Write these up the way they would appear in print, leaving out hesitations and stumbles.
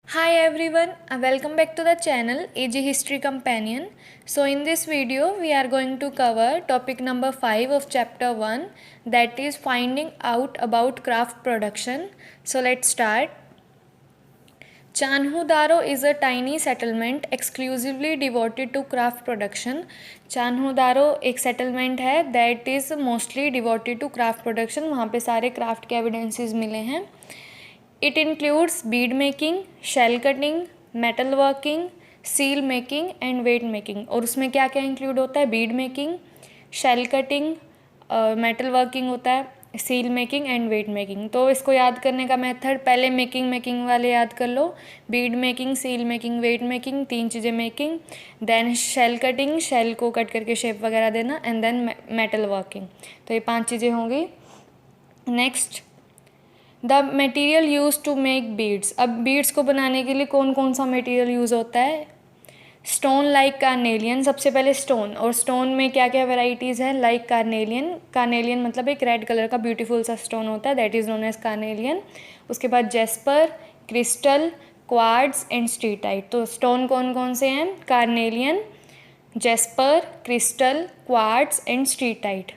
Hi everyone, welcome back to the channel AG History Companion. So in this video we are going to cover topic number 5 of chapter 1, that is finding out about craft production. So let's start. Chanhu Daro is a tiny settlement exclusively devoted to craft production. Chanho दारो एक settlement है that is mostly devoted to craft production. वहाँ पे सारे craft के evidences मिले हैं. It includes bead making, shell cutting, metal working, seal making and weight making. और उसमें क्या क्या इंक्लूड होता है? Bead making, shell cutting, metal working होता है, seal making and weight making. तो इसको याद करने का मेथड, पहले मेकिंग वाले याद कर लो. Bead making, seal making, wet making, तीन चीज़ें making. Then shell cutting, shell को कट करके शेप वगैरह देना. And then metal working. तो ये 5 चीज़ें होंगी. Next, the material use to make beads. अब बीड्स को बनाने के लिए कौन कौन सा मटेरियल यूज़ होता है? Stone like carnelian. सबसे पहले स्टोन, और स्टोन में क्या क्या वेराइटीज़ हैं? Like carnelian. कार्नेलियन मतलब एक रेड कलर का ब्यूटीफुल सा स्टोन होता है, that is known as carnelian. उसके बाद jasper, crystal, quartz and steatite. तो स्टोन कौन कौन से हैं? Carnelian, jasper, crystal, quartz and steatite.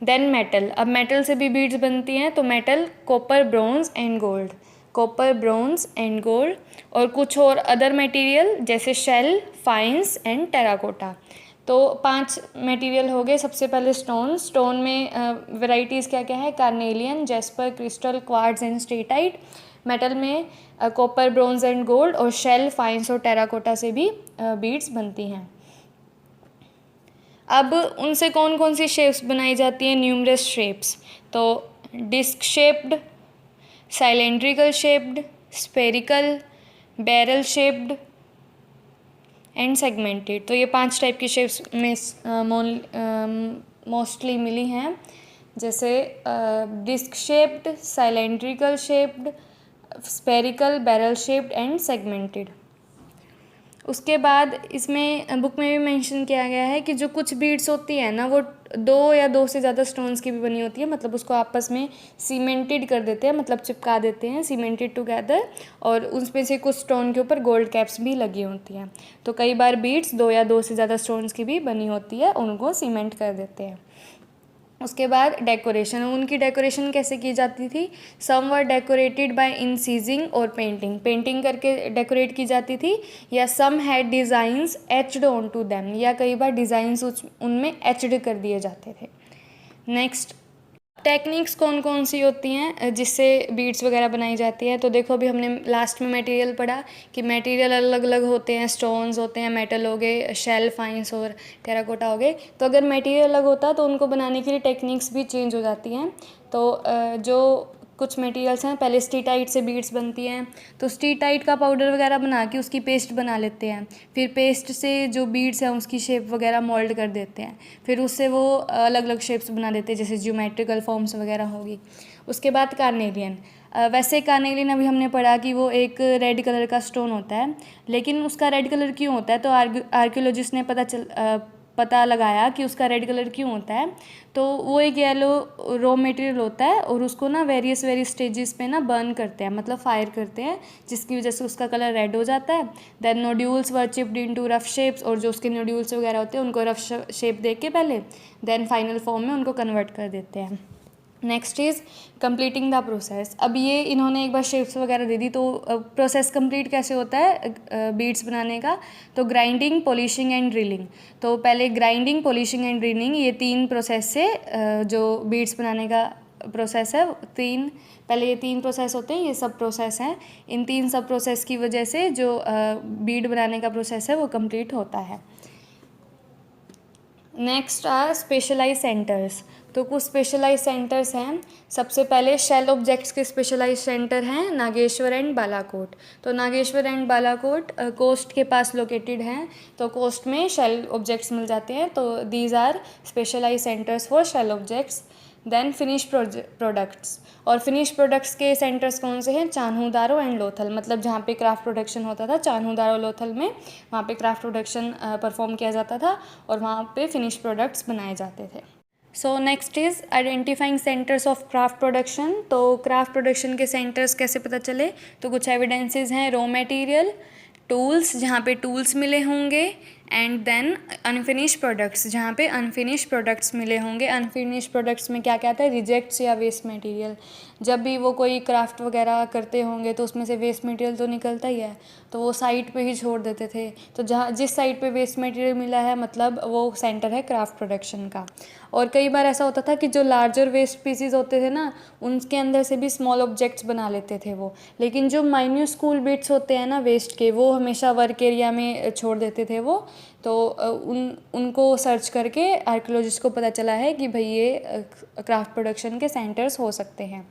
Then metal. अब मेटल से भी बीड्स बनती हैं. तो metal copper, bronze and gold. Copper, bronze and gold. और कुछ और अदर मटेरियल जैसे शेल, फाइन्स एंड टेराकोटा. तो 5 मटेरियल हो गए. सबसे पहले स्टोन. स्टोन में वेराइटीज़ क्या क्या है? Carnelian, jasper, crystal, quartz and steatite. Metal में कॉपर, ब्रोंज एंड गोल्ड. और शेल, फाइन्स और टेराकोटा से भी बीड्स बनती हैं. अब उनसे कौन कौन सी शेप्स बनाई जाती हैं? Numerous shapes. तो disc shaped, cylindrical shaped, spherical, barrel shaped and segmented. तो ये 5 टाइप की शेप्स में मोस्टली मिली हैं. जैसे disc shaped, cylindrical shaped, spherical, barrel shaped and segmented. उसके बाद इसमें बुक में भी मेंशन किया गया है कि जो कुछ बीड्स होती है ना, वो 2 या 2 से ज़्यादा स्टोन्स की भी बनी होती है. मतलब उसको आपस में सीमेंटेड कर देते हैं, मतलब चिपका देते हैं, सीमेंटेड टुगेदर. और उसमें से कुछ स्टोन के ऊपर गोल्ड कैप्स भी लगी होती हैं. तो कई बार बीड्स 2 या 2 से ज़्यादा स्टोन्स की भी बनी होती है, उनको सीमेंट कर देते हैं. उसके बाद डेकोरेशन. उनकी डेकोरेशन कैसे की जाती थी? सम वर डेकोरेटेड बाय इंसीजिंग और पेंटिंग. पेंटिंग करके डेकोरेट की जाती थी, या some had designs etched on to them. या कई बार डिज़ाइंस उनमें एच्ड कर दिए जाते थे. नेक्स्ट, टेक्निक्स कौन कौन सी होती हैं जिससे बीड्स वगैरह बनाई जाती है? तो देखो, अभी हमने लास्ट में मटेरियल पढ़ा कि मटेरियल अलग अलग होते हैं. स्टोन्स होते हैं, मेटल हो गए, शेल, फाइन्स और टेराकोटा हो गए. तो अगर मटेरियल अलग होता तो उनको बनाने के लिए टेक्निक्स भी चेंज हो जाती हैं. तो जो कुछ मटेरियल्स हैं, पहले स्टीटाइट से बीड्स बनती हैं. तो स्टीटाइट का पाउडर वगैरह बना के उसकी पेस्ट बना लेते हैं. फिर पेस्ट से जो बीड्स हैं उसकी शेप वगैरह मोल्ड कर देते हैं. फिर उससे वो अलग अलग शेप्स बना देते हैं, जैसे ज्योमेट्रिकल फॉर्म्स वगैरह होगी. उसके बाद कार्नेलियन. वैसे कार्नेलियन अभी हमने पढ़ा कि वो एक रेड कलर का स्टोन होता है. लेकिन उसका रेड कलर क्यों होता है? तो आर्कियोलॉजिस्ट ने पता लगाया कि उसका रेड कलर क्यों होता है. तो वो एक येलो रॉ मटेरियल होता है, और उसको ना वेरियस स्टेजेस पे ना बर्न करते हैं, मतलब फायर करते हैं, जिसकी वजह से उसका कलर रेड हो जाता है. देन नोड्यूल्स वर चिप्ड इनटू रफ शेप्स. और जो उसके नोड्यूल्स वगैरह होते हैं उनको रफ शेप दे के पहले, देन फाइनल फॉर्म में उनको कन्वर्ट कर देते हैं. Next is completing the process. अब ये इन्होंने एक बार शेप्स वगैरह दे दी, तो प्रोसेस कंप्लीट कैसे होता है बीड्स बनाने का? तो ग्राइंडिंग, पॉलिशिंग एंड ड्रिलिंग. तो पहले ग्राइंडिंग, पॉलिशिंग एंड ड्रिलिंग, ये 3 प्रोसेस से जो बीड्स बनाने का प्रोसेस है, पहले ये 3 प्रोसेस होते हैं, ये सब प्रोसेस हैं. इन 3 सब प्रोसेस की वजह से जो बीड बनाने का प्रोसेस है वो कंप्लीट होता है. Next are specialize centers. तो कुछ स्पेशलाइज सेंटर्स हैं. सबसे पहले शेल ऑब्जेक्ट्स के स्पेशलाइज सेंटर हैं नागेश्वर एंड बालाकोट. तो नागेश्वर एंड बालाकोट कोस्ट के पास लोकेटेड हैं. तो कोस्ट में शेल ऑब्जेक्ट्स मिल जाते हैं. तो these are specialize centers for shell objects. Then finish products. और फिनिश प्रोडक्ट्स के सेंटर्स कौन से हैं? Chanhudaro and Lothal. मतलब जहाँ पे क्राफ्ट प्रोडक्शन होता था, चान्हो दारो लोथल में, वहाँ पे क्राफ्ट प्रोडक्शन परफॉर्म किया जाता था, और वहाँ पे फिनिश प्रोडक्ट्स बनाए जाते थे. So next is identifying centres of craft production. तो क्राफ्ट प्रोडक्शन के सेंटर्स कैसे पता चले, तो कुछ एविडेंसेस हैं, रॉ मटेरियल, टूल्स जहाँ पे टूल्स मिले होंगे, एंड देन अनफिनिश प्रोडक्ट्स जहाँ पे अनफिनिश प्रोडक्ट्स मिले होंगे। अनफिनिश प्रोडक्ट्स में क्या क्या आता है, रिजेक्ट्स या वेस्ट मटेरियल। जब भी वो कोई क्राफ्ट वगैरह करते होंगे तो उसमें से वेस्ट मटेरियल तो निकलता ही है, तो वो साइट पे ही छोड़ देते थे। तो जहाँ जिस साइट पे वेस्ट मटेरियल मिला है मतलब वो सेंटर है क्राफ्ट प्रोडक्शन का। और कई बार ऐसा होता था कि जो लार्जर वेस्ट पीसीज होते थे ना, उनके अंदर से भी स्मॉल ऑब्जेक्ट्स बना लेते थे वो, लेकिन जो माइन्यूस्कूल बिट्स होते हैं ना वेस्ट के, वो हमेशा वर्क एरिया में छोड़ देते थे वो। तो उनको सर्च करके आर्कियोलॉजिस्ट को पता चला है कि भाई ये क्राफ्ट प्रोडक्शन के सेंटर्स हो सकते हैं।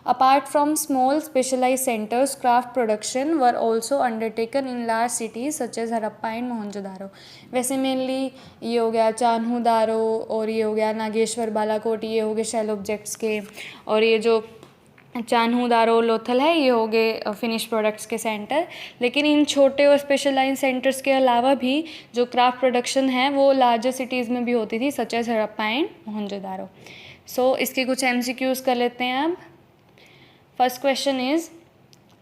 Apart from small specialize centers, craft production were also undertaken in large cities such as Harappa and Mohenjodaro. वैसे मेनली ये हो गया चान्हू दारो, और ये हो गया नागेश्वर, बालाकोट, ये हो गए शेल ऑब्जेक्ट्स के, और ये जो चान्हू दारो लोथल है ये हो गए फिनिश प्रोडक्ट्स के सेंटर। लेकिन इन छोटे और स्पेशलाइज सेंटर्स के अलावा भी जो क्राफ्ट प्रोडक्शन है वो लार्जर सिटीज़ में भी होती थी, such as Harappa and Mohenjodaro. So इसके कुछ MCQs कर लेते हैं अब। First question is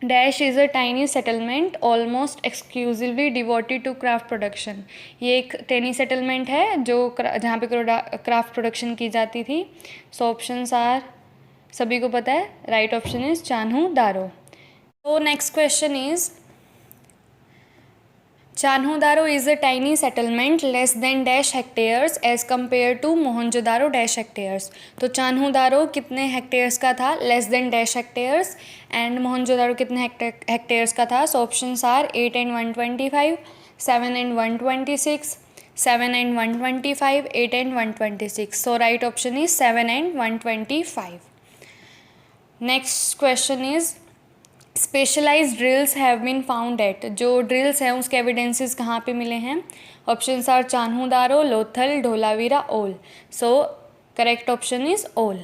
dash is a tiny settlement almost exclusively devoted to craft production. ये एक टेनी सेटलमेंट है जो जहाँ पे क्राफ्ट प्रोडक्शन की जाती थी। सो ऑप्शंस आर, सभी को पता है, right option is Chanhu Daro. तो next question is Chanhu Daro is a tiny settlement less than dash hectares as compare to Mohenjodaro dash hectares. तो चान्हू दारो कितने हेक्टेयर्स का था, less than dash hectares, and Mohenjodaro कितने हेक्टेयर्स का था। So options are 8 and 125, 7 and 126, 7 and 125, 8 and 126. So right option is 7 and 125. Next question is specialize drills have been found at. जो drills हैं उसके एविडेंसेस कहाँ पे मिले हैं। Options are Chanhudaro, Lothal, Dholavira, all. So correct option is all.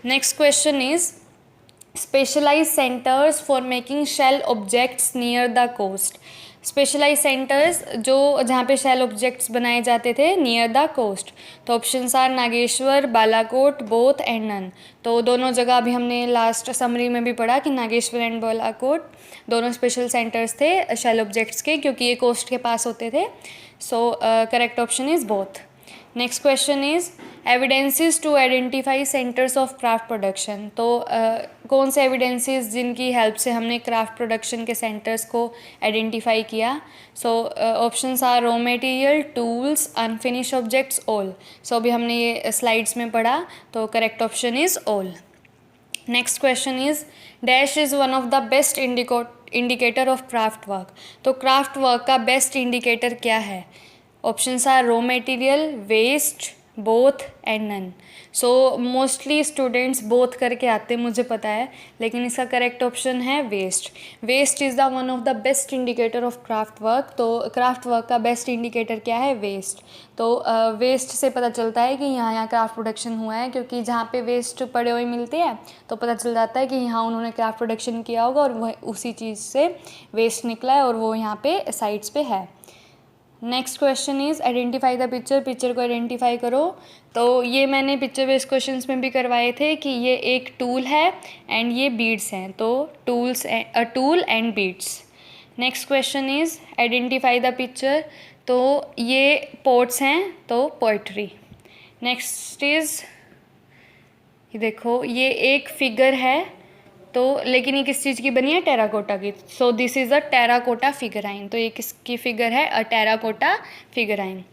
Next question is specialize centers for making shell objects near the coast. Specialize centers जो जहाँ पे शेल ऑब्जेक्ट्स बनाए जाते थे नियर द कोस्ट। तो options are Nageshwar, Balakot, both and none. तो दोनों जगह अभी हमने लास्ट समरी में भी पढ़ा कि नागेश्वर एंड बालाकोट दोनों स्पेशल सेंटर्स थे शेल ऑब्जेक्ट्स के, क्योंकि ये कोस्ट के पास होते थे। So correct option is both. Next question is evidences to identify centres of craft production. तो कौन से एविडेंसेस जिनकी हेल्प से हमने क्राफ्ट प्रोडक्शन के सेंटर्स को आइडेंटिफाई किया। So options are raw material, tools, unfinished objects, all. So अभी हमने ये स्लाइड्स में पढ़ा, तो correct option is all. Next question is dash is one of the best indicator of craft work. तो क्राफ्ट वर्क का best indicator क्या है। Options are raw material, waste, both and none. So mostly students both करके आते हैं मुझे पता है, लेकिन इसका करेक्ट ऑप्शन है waste. Waste is the one of the best indicator of craft work. तो क्राफ्ट वर्क का बेस्ट इंडिकेटर क्या है, वेस्ट। तो वेस्ट से पता चलता है कि यहाँ क्राफ्ट प्रोडक्शन हुआ है, क्योंकि जहाँ पे वेस्ट पड़े हुए मिलते हैं तो पता चल जाता है कि यहाँ उन्होंने क्राफ्ट प्रोडक्शन किया होगा और वह उसी चीज़ से वेस्ट निकला है और वो यहाँ पे साइट्स पे है। Next question is identify the picture. Picture को आइडेंटिफाई करो। तो ये मैंने पिक्चर बेस्ड क्वेश्चंस में भी करवाए थे कि ये एक टूल है एंड ये बीड्स हैं। तो tools, a tool and beads. Next question is identify the picture. तो ये पोट्स हैं, तो पोइट्री। नेक्स्ट इज ये देखो, ये एक फिगर है, तो लेकिन ये किस चीज़ की बनी है, टेराकोटा की। So this is a terracotta figurine. तो ये किसकी फिगर है, अ टेराकोटा फिगराइन।